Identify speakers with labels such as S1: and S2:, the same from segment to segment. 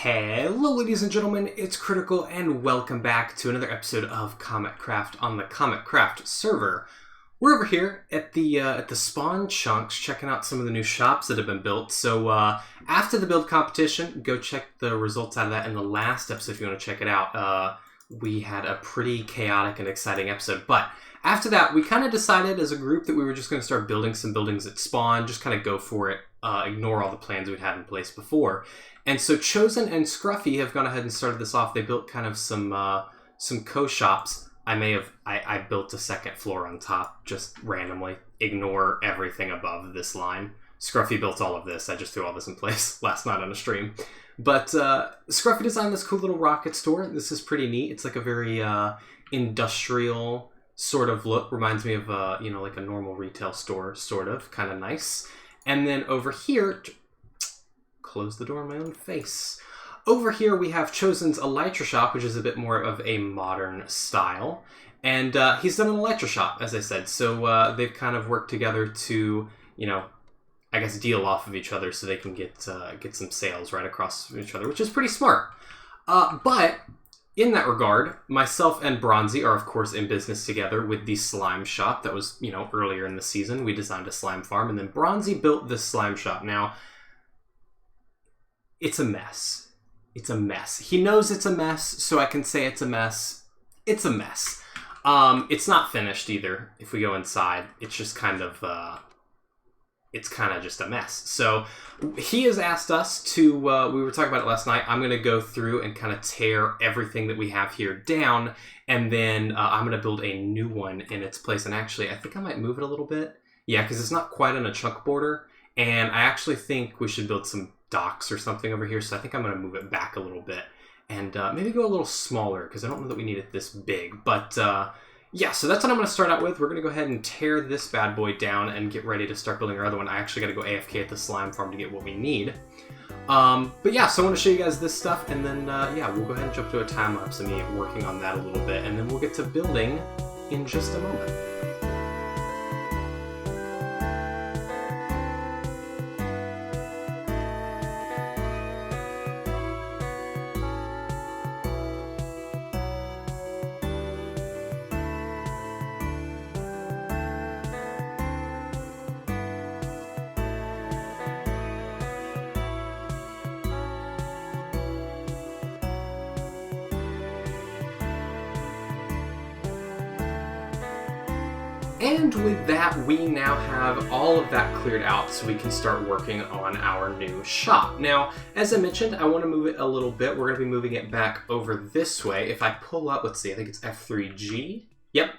S1: Hello ladies and gentlemen, it's Critical and welcome back to another episode of ComicCraft on the ComicCraft server. We're over here at the spawn chunks checking out some of the new shops that have been built. So after the build competition, go check the results out of that in the last episode if you want to check it out. We had a pretty chaotic and exciting episode, but after that we kind of decided as a group that we were just going to start building some buildings at spawn, just kind of go for it, ignore all the plans we'd had in place before. And so Chosen and Scruffy have gone ahead and started this off. They built kind of some co-shops. I built a second floor on top, just randomly. Ignore everything above this line. Scruffy built all of this. I just threw all this in place last night on a stream. But Scruffy designed this cool little rocket store. This is pretty neat. It's like a very industrial sort of look. Reminds me of like a normal retail store, sort of. Kind of nice. And then over here... Close the door in my own face. Over here we have Chosen's Elytra Shop, which is a bit more of a modern style. And he's done an Elytra Shop, as I said. So they've kind of worked together to, I guess deal off of each other so they can get some sales right across each other, which is pretty smart. But in that regard, myself and Brawnzy are, of course, in business together with the slime shop. That was, earlier in the season. We designed a slime farm, and then Brawnzy built this slime shop. Now, it's a mess. It's a mess. He knows it's a mess, so I can say it's a mess. It's a mess. It's not finished either. If we go inside, it's just kind of just a mess. So he has asked us to, we were talking about it last night, I'm going to go through and kind of tear everything that we have here down, and then I'm going to build a new one in its place. And actually, I think I might move it a little bit. Yeah, because it's not quite on a chunk border, and I actually think we should build some docks or something over here, so I think I'm going to move it back a little bit and maybe go a little smaller because I don't know that we need it this big. But yeah, so that's what I'm going to start out with. We're going to go ahead and tear this bad boy down and get ready to start building our other one. I actually got to go AFK at the slime farm to get what we need. But yeah, so I want to show you guys this stuff, and then yeah, we'll go ahead and jump to a time lapse of me working on that a little bit, and then we'll get to building in just a moment. And with that, we now have all of that cleared out so we can start working on our new shop. Now, as I mentioned, I want to move it a little bit. We're going to be moving it back over this way. If I pull up, let's see, I think it's F3G. Yep.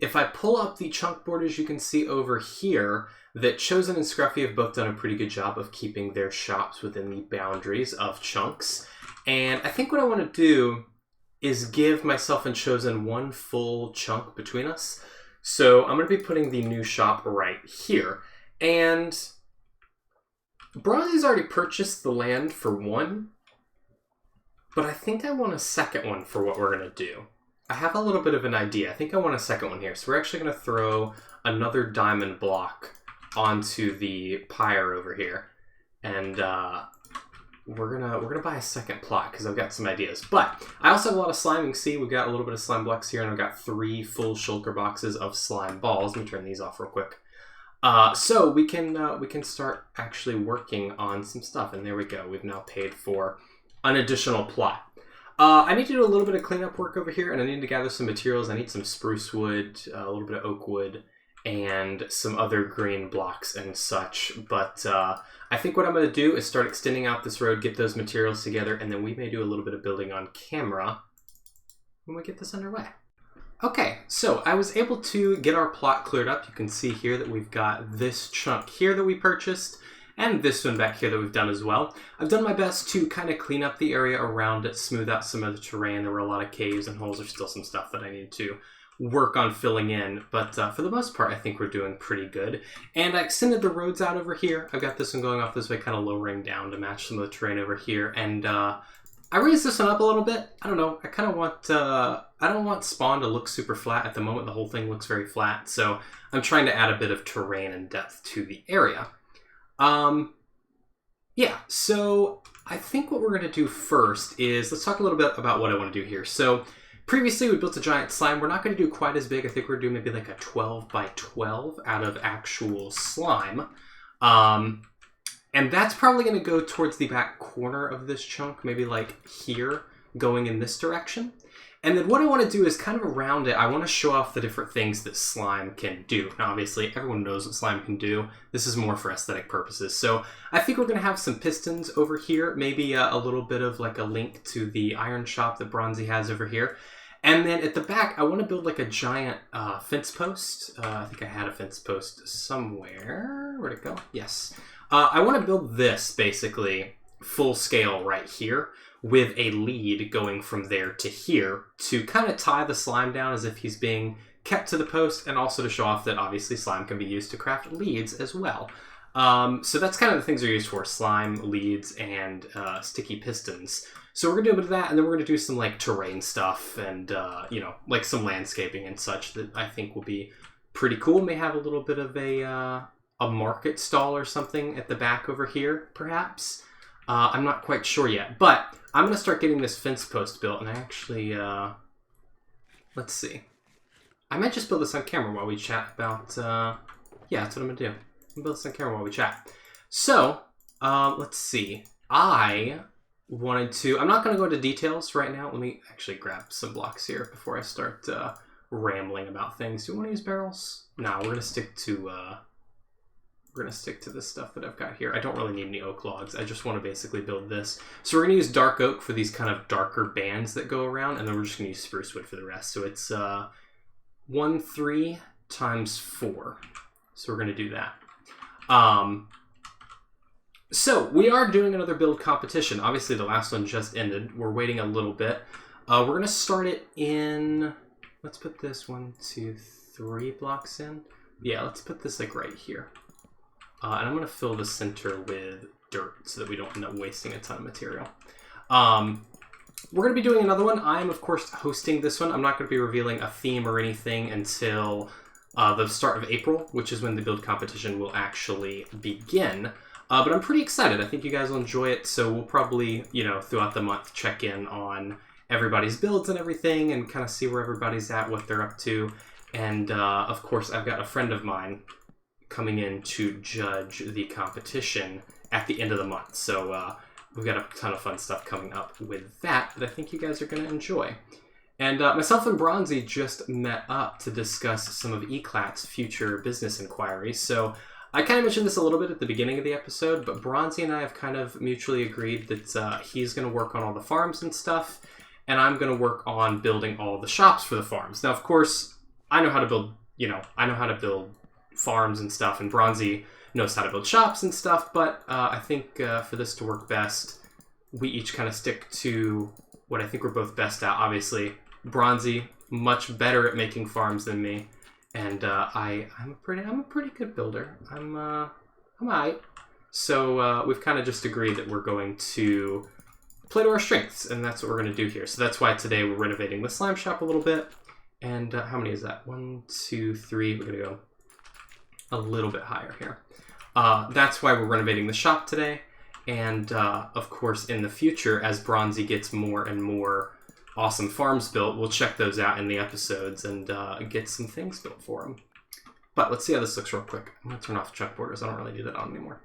S1: If I pull up the chunk borders, you can see over here that Chosen and Scruffy have both done a pretty good job of keeping their shops within the boundaries of chunks. And I think what I want to do is give myself and Chosen one full chunk between us. So I'm going to be putting the new shop right here. And Brawnzy's already purchased the land for one, but I think I want a second one for what we're going to do. I have a little bit of an idea. I think I want a second one here. So we're actually going to throw another diamond block onto the pyre over here. And we're gonna buy a second plot because I've got some ideas. But I also have a lot of slime. You can see we've got a little bit of slime blocks here, and I've got 3 full shulker boxes of slime balls. Let me turn these off real quick. So we can start actually working on some stuff. And there we go. We've now paid for an additional plot. I need to do a little bit of cleanup work over here, and I need to gather some materials. I need some spruce wood, a little bit of oak wood, and some other green blocks and such. But I think what I'm going to do is start extending out this road, get those materials together, and then we may do a little bit of building on camera when we get this underway. Okay, so I was able to get our plot cleared up. You can see here that we've got this chunk here that we purchased, and this one back here that we've done as well. I've done my best to kind of clean up the area around it, smooth out some of the terrain. There were a lot of caves and holes. There's still some stuff that I need to work on filling in, but for the most part I think we're doing pretty good. And I extended the roads out over here. I've got this one going off this way, kind of lowering down to match some of the terrain over here, and I raised this one up a little bit. I don't know, I kind of want I don't want spawn to look super flat. At the moment the whole thing looks very flat, so I'm trying to add a bit of terrain and depth to the area. Yeah, so I think what we're going to do first is, let's talk a little bit about what I want to do here. So previously we built a giant slime. We're not going to do quite as big. I think we're doing maybe like a 12 by 12 out of actual slime. And that's probably going to go towards the back corner of this chunk, maybe like here, going in this direction. And then what I want to do is kind of around it, I want to show off the different things that slime can do. Now, obviously, everyone knows what slime can do. This is more for aesthetic purposes. So I think we're going to have some pistons over here, maybe a little bit of like a link to the iron shop that Brawnzy has over here. And then at the back, I want to build like a giant fence post. I think I had a fence post somewhere. Where'd it go? Yes. I want to build this basically full scale right here, with a lead going from there to here to kind of tie the slime down as if he's being kept to the post, and also to show off that obviously slime can be used to craft leads as well. So that's kind of the things they're used for: slime, leads, and sticky pistons. So we're going to do a bit of that, and then we're going to do some like terrain stuff and, you know, like some landscaping and such that I think will be pretty cool. May have a little bit of a market stall or something at the back over here, perhaps. I'm not quite sure yet, but I'm going to start getting this fence post built, and I actually, let's see. I might just build this on camera while we chat about, yeah, that's what I'm going to do. I'm going to build this on camera while we chat. So, let's see. I wanted to, I'm not going to go into details right now. Let me actually grab some blocks here before I start rambling about things. Do you want to use barrels? No, we're going to stick to, this stuff that I've got here. I don't really need any oak logs. I just want to basically build this. So we're going to use dark oak for these kind of darker bands that go around, and then we're just going to use spruce wood for the rest. So it's 1, 3 times 4. So we're going to do that. So we are doing another build competition. Obviously the last one just ended. We're waiting a little bit. We're going to start it in, let's put this 1, 2, 3 blocks in. Yeah, let's put this like right here. And I'm going to fill the center with dirt so that we don't end up wasting a ton of material. We're going to be doing another one. I am, of course, hosting this one. I'm not going to be revealing a theme or anything until the start of April, which is when the build competition will actually begin. But I'm pretty excited. I think you guys will enjoy it. So we'll probably, you know, throughout the month, check in on everybody's builds and everything and kind of see where everybody's at, what they're up to. And, of course, I've got a friend of mine coming in to judge the competition at the end of the month. So we've got a ton of fun stuff coming up with that I think you guys are going to enjoy. And myself and Brawnzy just met up to discuss some of Eclat's future business inquiries. So I kind of mentioned this a little bit at the beginning of the episode, but Brawnzy and I have kind of mutually agreed that he's going to work on all the farms and stuff, and I'm going to work on building all the shops for the farms. Now, of course, I know how to build, you know, I know how to build farms and stuff, and Brawnzy knows how to build shops and stuff, but I think for this to work best, we each kind of stick to what I think we're both best at. Obviously, Brawnzy, much better at making farms than me, and I'm a pretty good builder. I'm alright. So we've kind of just agreed that we're going to play to our strengths, and that's what we're going to do here. So that's why today we're renovating the slime shop a little bit. And how many is that? 1, 2, 3. We're going to go a little bit higher here. That's why we're renovating the shop today. And of course, in the future, as Brawnzy gets more and more awesome farms built, we'll check those out in the episodes and get some things built for them. But let's see how this looks real quick. I'm going to turn off chuck borders. I don't really do that on anymore.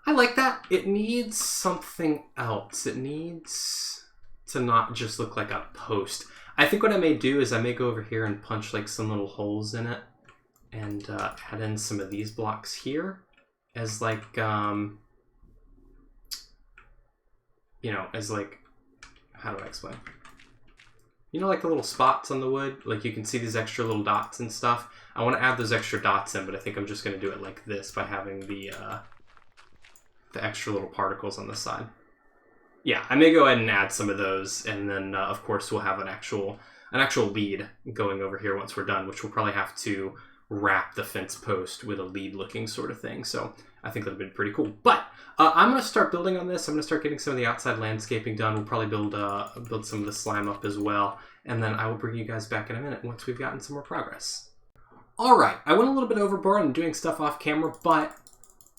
S1: I like that. It needs something else. It needs to not just look like a post. I think what I may do is I may go over here and punch like some little holes in it and add in some of these blocks here as like, you know, as like, how do I explain? You know, like the little spots on the wood? Like you can see these extra little dots and stuff. I want to add those extra dots in, but I think I'm just going to do it like this by having the extra little particles on the side. Yeah, I may go ahead and add some of those, and then of course we'll have an actual lead going over here once we're done, which we'll probably have to wrap the fence post with a lead looking sort of thing. So I think that'll be pretty cool. But I'm going to start building on this. I'm going to start getting some of the outside landscaping done. We'll probably build some of the slime up as well. And then I will bring you guys back in a minute once we've gotten some more progress. All right, I went a little bit overboard and doing stuff off camera, but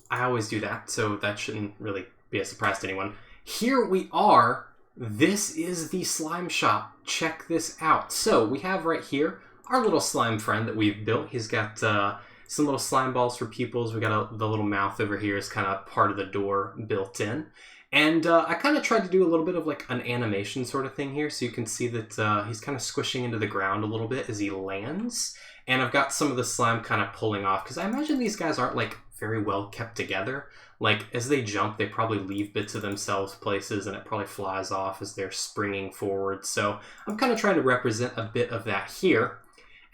S1: I always do that, so that shouldn't really be a surprise to anyone. Here we are. This is the slime shop. Check this out. So we have right here our little slime friend that we've built. He's got some little slime balls for pupils. We got the little mouth over here is kind of part of the door built in. And I kind of tried to do a little bit of like an animation sort of thing here. So you can see that he's kind of squishing into the ground a little bit as he lands. And I've got some of the slime kind of pulling off because I imagine these guys aren't like very well kept together. Like as they jump, they probably leave bits of themselves places and it probably flies off as they're springing forward. So I'm kind of trying to represent a bit of that here.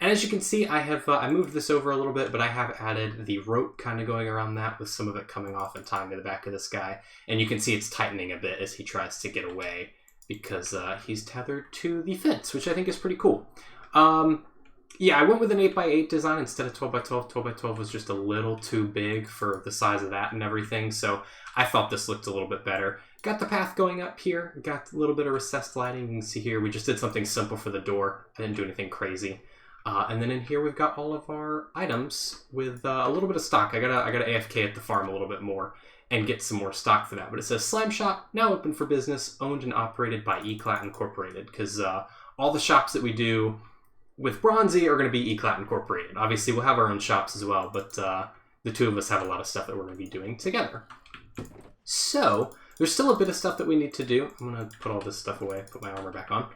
S1: And as you can see, I have I moved this over a little bit, but I have added the rope kind of going around that with some of it coming off and tying to the back of this guy. And you can see it's tightening a bit as he tries to get away because he's tethered to the fence, which I think is pretty cool. Yeah, I went with an 8x8 design instead of 12x12. 12x12 was just a little too big for the size of that and everything, so I thought this looked a little bit better. Got the path going up here, got a little bit of recessed lighting. You can see here, we just did something simple for the door. I didn't do anything crazy. And then in here we've got all of our items with a little bit of stock. I gotta AFK at the farm a little bit more and get some more stock for that. But it says Slime Shop, now open for business, owned and operated by Eclat Incorporated, because all the shops that we do with Brawnzy are going to be Eclat Incorporated. Obviously, we'll have our own shops as well, but the two of us have a lot of stuff that we're going to be doing together. So, there's still a bit of stuff that we need to do. I'm going to put all this stuff away, put my armor back on.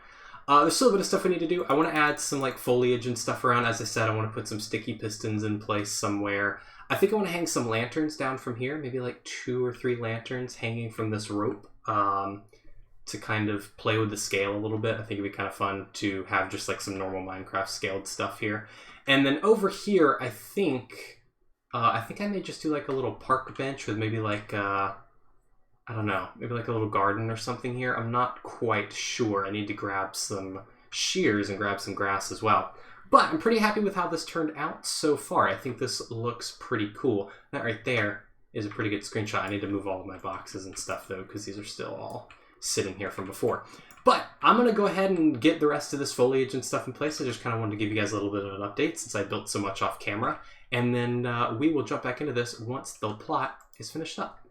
S1: There's still a bit of stuff we need to do. I want to add some like foliage and stuff around. As I said, I want to put some sticky pistons in place somewhere. I think I want to hang some lanterns down from here, maybe like 2 or 3 lanterns hanging from this rope. To kind of play with the scale a little bit. I think it'd be kind of fun to have just like some normal Minecraft scaled stuff here. And then over here, I think I may just do like a little park bench with maybe like, I don't know, maybe like a little garden or something here. I'm not quite sure. I need to grab some shears and grab some grass as well. But I'm pretty happy with how this turned out so far. I think this looks pretty cool. That right there is a pretty good screenshot. I need to move all of my boxes and stuff though, because these are still all sitting here from before. But I'm going to go ahead and get the rest of this foliage and stuff in place. I just kind of wanted to give you guys a little bit of an update since I built so much off camera. And then we will jump back into this once the plot is finished up.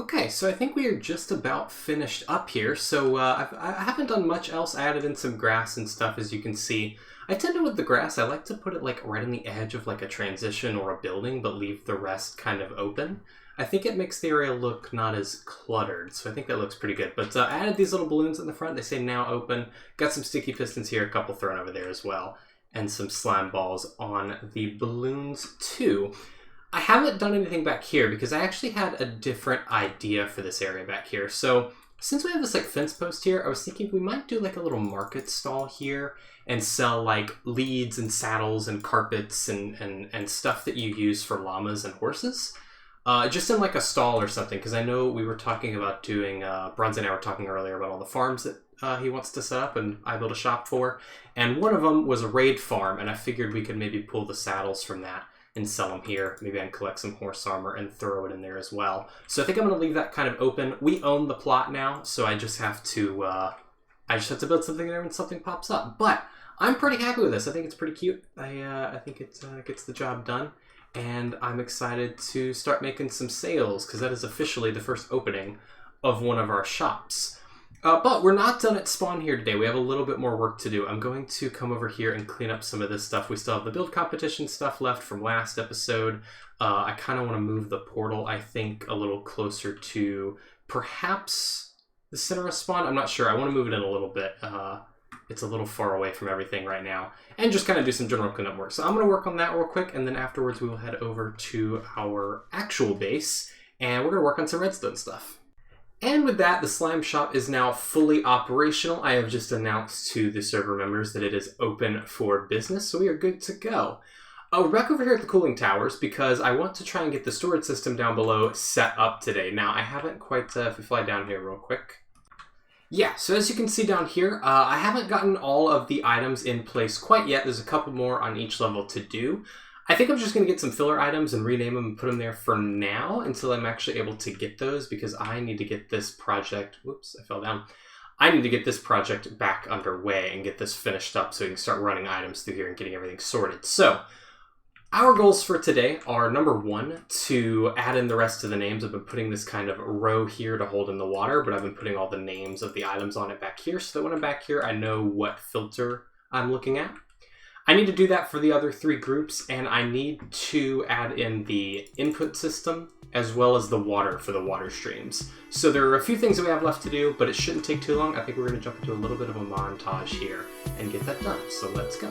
S1: Okay, so I think we are just about finished up here. So I haven't done much else. I added in some grass and stuff, as you can see. I tend to, with the grass, I like to put it like right on the edge of like a transition or a building, but leave the rest kind of open. I think it makes the area look not as cluttered, so I think that looks pretty good. But I added these little balloons in the front. They say now open. Got some sticky pistons here, a couple thrown over there as well, and some slime balls on the balloons too. I haven't done anything back here because I actually had a different idea for this area back here. So since we have this like fence post here, I was thinking we might do like a little market stall here and sell like leads and saddles and carpets and stuff that you use for llamas and horses. Just in like a stall or something, because I know we were talking about doing, Brawnzy and I were talking earlier about all the farms that he wants to set up and I built a shop for, and one of them was a raid farm, and I figured we could maybe pull the saddles from that and sell them here. Maybe I can collect some horse armor and throw it in there as well. So I think I'm going to leave that kind of open. We own the plot now, so I just have to build something there when something pops up. But I'm pretty happy with this. I think it's pretty cute. I think it gets the job done. And I'm excited to start making some sales because that is officially the first opening of one of our shops. But we're not done at spawn here today. We have a little bit more work to do. I'm going to come over here and clean up some of this stuff. We still have the build competition stuff left from last episode. I kind of want to move the portal, I think, a little closer to perhaps the center of spawn. I'm not sure. I want to move it in a little bit. It's a little far away from everything right now, and just kind of do some general cleanup work. So I'm going to work on that real quick, and then afterwards we will head over to our actual base, and we're going to work on some redstone stuff. And with that, the slime shop is now fully operational. I have just announced to the server members that it is open for business, so we are good to go. We're back over here at the cooling towers because I want to try and get the storage system down below set up today. Now, I haven't quite, if we fly down here real quick. Yeah, so as you can see down here, I haven't gotten all of the items in place quite yet. There's a couple more on each level to do. I think I'm just going to get some filler items and rename them and put them there for now until I'm actually able to get those, because I need to get this project, whoops, I fell down. I need to get this project back underway and get this finished up so we can start running items through here and getting everything sorted. So Our goals for today are, number one, to add in the rest of the names. I've been putting this kind of row here to hold in the water, but I've been putting all the names of the items on it back here, so that when I'm back here, I know what filter I'm looking at. I need to do that for the other three groups, and I need to add in the input system as well as the water for the water streams. So there are a few things that we have left to do, but it shouldn't take too long. I think we're going to jump into a little bit of a montage here and get that done. So let's go.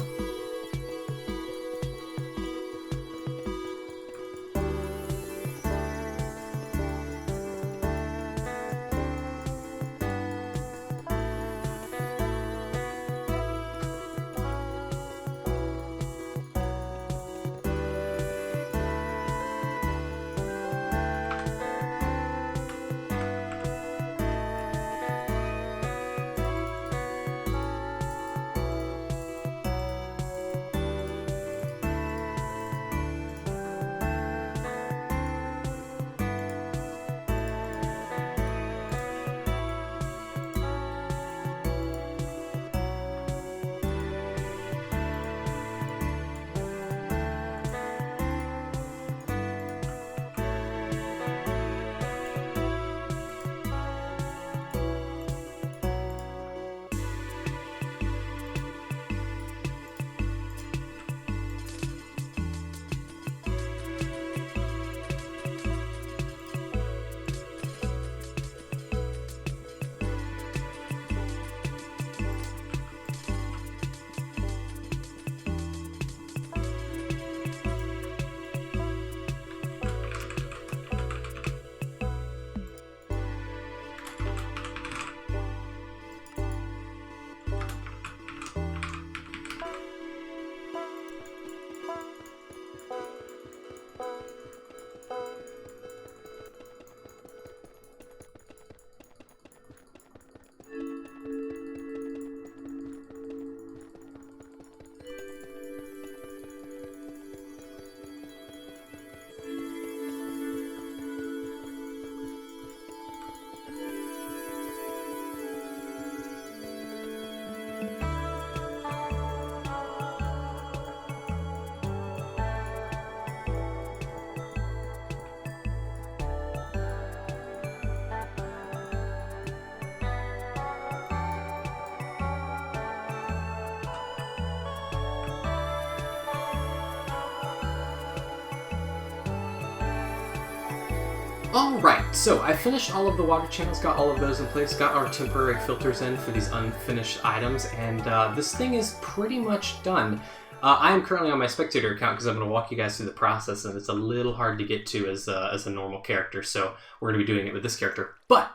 S1: Alright, so I finished all of the water channels, got all of those in place, got our temporary filters in for these unfinished items, and this thing is pretty much done. I am currently on my spectator account because I'm going to walk you guys through the process, and it's a little hard to get to as a normal character, so we're going to be doing it with this character. But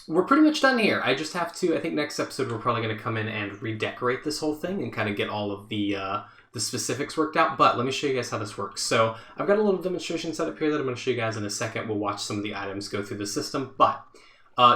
S1: we're pretty much done here. I just have to, I think next episode we're probably going to come in and redecorate this whole thing and kind of get all of the specifics worked out, but let me show you guys how this works. So I've got a little demonstration set up here that I'm going to show you guys in a second. We'll watch some of the items go through the system, but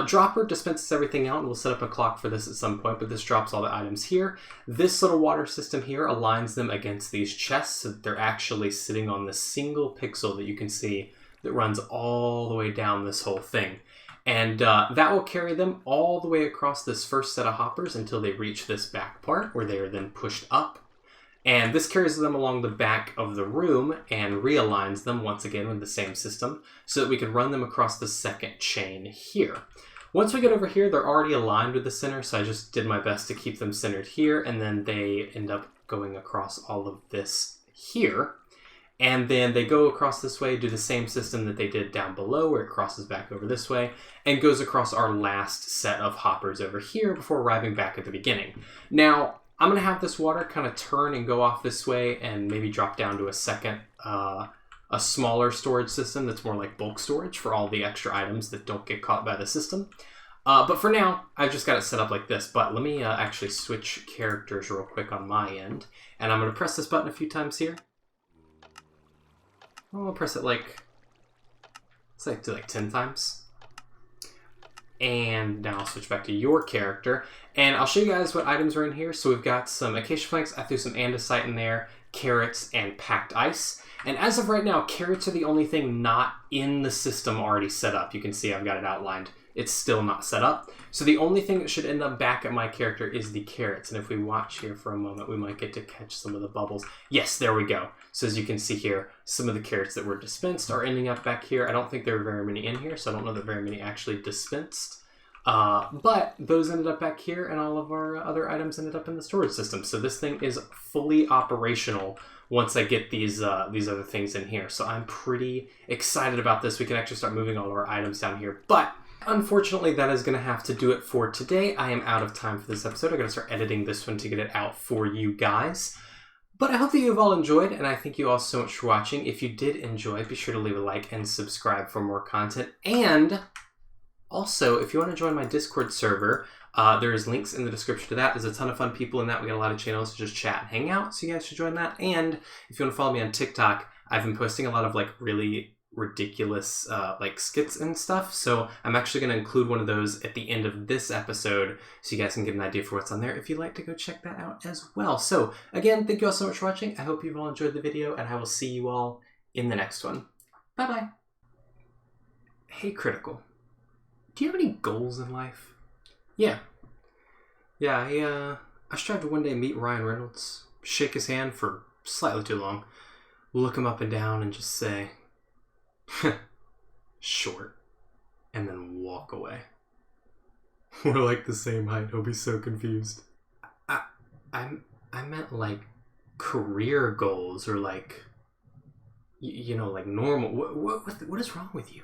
S1: Dropper dispenses everything out, and we'll set up a clock for this at some point, but this drops all the items here. This little water system here aligns them against these chests so that they're actually sitting on the single pixel that you can see that runs all the way down this whole thing. And that will carry them all the way across this first set of hoppers until they reach this back part where they are then pushed up. And this carries them along the back of the room and realigns them once again with the same system so that we can run them across the second chain here. Once we get over here, they're already aligned with the center, so I just did my best to keep them centered here, and then they end up going across all of this here. And then they go across this way, do the same system that they did down below, where it crosses back over this way, and goes across our last set of hoppers over here before arriving back at the beginning. Now, I'm going to have this water kind of turn and go off this way and maybe drop down to a second, a smaller storage system that's more like bulk storage for all the extra items that don't get caught by the system. But for now, I've just got it set up like this. But let me actually switch characters real quick on my end. And I'm going to press this button a few times here. I'll press it like, let's say do like 10 times. And now I'll switch back to your character. And I'll show you guys what items are in here. So we've got some acacia planks. I threw some andesite in there, carrots, and packed ice. And as of right now, carrots are the only thing not in the system already set up. You can see I've got it outlined it's still not set up. So the only thing that should end up back at my character is the carrots. And if we watch here for a moment, we might get to catch some of the bubbles. Yes, there we go. So as you can see here, some of the carrots that were dispensed are ending up back here. I don't think there are very many in here, so I don't know that very many actually dispensed. But those ended up back here, and all of our other items ended up in the storage system. So this thing is fully operational once I get these other things in here. So I'm pretty excited about this. We can actually start moving all of our items down here. But unfortunately, that is going to have to do it for today. I am out of time for this episode. I'm going to start editing this one to get it out for you guys. But I hope that you've all enjoyed, and I thank you all so much for watching. If you did enjoy, be sure to leave a like and subscribe for more content. And also, if you want to join my Discord server, there's links in the description to that. There's a ton of fun people in that. We got a lot of channels to just chat and hang out, so you guys should join that. And if you want to follow me on TikTok, I've been posting a lot of like really ridiculous like skits and stuff. So I'm actually going to include one of those at the end of this episode so you guys can get an idea for what's on there if you'd like to go check that out as well. So again, thank you all so much for watching. I hope you've all enjoyed the video, and I will see you all in the next one. Bye-bye. Hey, Critical. Do you have any goals in life? Yeah, I strive to one day meet Ryan Reynolds, shake his hand for slightly too long, look him up and down and just say, short, and then walk away. We're like the same height, he'll be so confused. I meant like career goals, or like, you know, like normal. What is wrong with you?